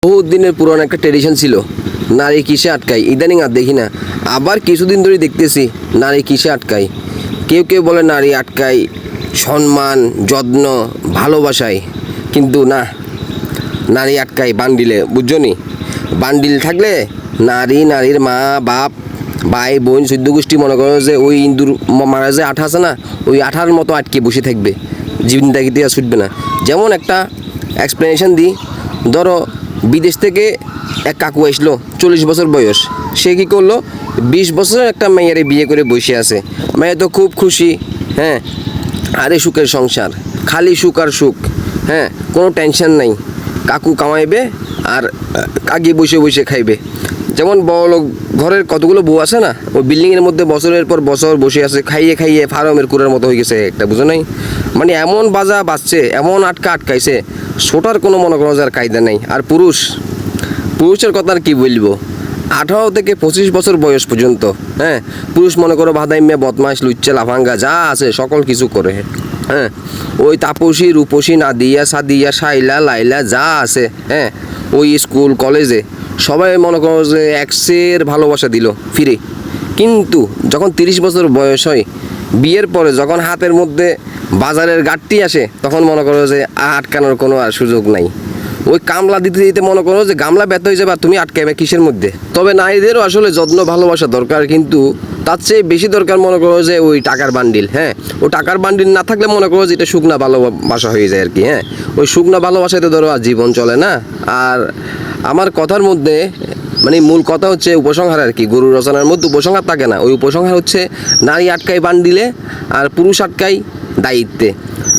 বহুত দিনের পুরনো একটা ট্রেডিশন ছিল, নারী কিসে আটকায়। ইদানিং আর দেখি না, আবার কিছুদিন ধরে দেখতেছি নারী কিসে আটকায়। কেউ কেউ বলে নারী আটকায় সম্মান, যত্ন, ভালোবাসায়, কিন্তু না, নারী আটকায় বান্ডিলে। বুঝছো নি? বান্ডিল থাকলে নারী, নারীর মা বাপ, ভাই বোন, চোদ্দ গোষ্ঠী মনে করো যে ওই ইন্দুর মারা যে আঠা আছে না, ওই আঠার মতো আটকে বসে থাকবে, জীবনটাকে দিয়ে ছুটবে না। যেমন একটা এক্সপ্লেনেশন দিই, ধরো বিদেশ থেকে এক কাকু আসলো, 40 বছর বয়স। সে কী করলো, 20 বছরের একটা মেয়েরে বিয়ে করে বসে আছে। মেয়ে তো খুব খুশি, হ্যাঁ, আরে সুখের সংসার, খালি সুখ আর সুখ, হ্যাঁ, কোনো টেনশন নাই। কাকু কামাইবে আর কাকি বসে বসে খাইবে। যেমন বড়লোক ঘরের কতগুলো বউ আছে না, ওই বিল্ডিংয়ের মধ্যে বছরের পর বছর বসে আছে, খাইয়ে খাইয়ে ফার্মের কুড়ার মতো হয়ে গেছে একটা, বুঝো নাই? মানে এমন বাজা বাজছে, এমন আটকাইছে, ছোটার কোনো মনে করো যার কায়দা নেই। আর পুরুষের কথা আর কী বলবো, 18 থেকে 25 বছর বয়স পর্যন্ত, হ্যাঁ, পুরুষ মনে করো বাদাইম্যা, বদমাইশ, লুচ্চা, লাফাঙ্গা যা আছে সকল কিছু করে, হ্যাঁ। ওই তাপসী, রূপসী, নাদিয়া, সাদিয়া, শাইলা, লাইলা যা আছে, হ্যাঁ, ওই স্কুল কলেজে সবাই মনে করো যে এক্সের ভালোবাসা দিল ফিরে। কিন্তু যখন 30 বছর বয়স হয়, বিয়ের পরে যখন হাতের মধ্যে বাজারের গাঁটটি আসে, তখন মনে করো যে আটকানোর কোনো আর সুযোগ নাই। ওই কামলা দিতে দিতে মনে করো যে গামলা ব্যথা হয়ে যাবে, আর তুমি আটকাবে কিসের মধ্যে? তবে নারীদেরও আসলে যত্ন ভালোবাসা দরকার, কিন্তু তার চেয়ে বেশি দরকার মনে করো যে ওই টাকার বান্ডিল। হ্যাঁ, ওই টাকার বান্ডিল না থাকলে মনে করো যে এটা শুকনা ভালোবাসা হয়ে যায় আর কি। হ্যাঁ, ওই শুকনা ভালোবাসাতে ধরো আর জীবন চলে না। আর আমার কথার মধ্যে মানে মূল কথা হচ্ছে উপসংহার আর কি। গুরু রচনার মধ্যে উপসংহার থাকে না, ওই উপসংহার হচ্ছে নারী আটকায় বান্ডিলে আর পুরুষ আটকায় দায়িত্বে।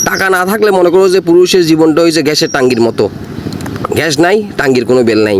টাকা না থাকলে মনে করো যে পুরুষের জীবনটা হয়েছে গ্যাসের টাঙ্গির মতো, গ্যাস নাই, টাঙ্গির কোনো বেল নাই।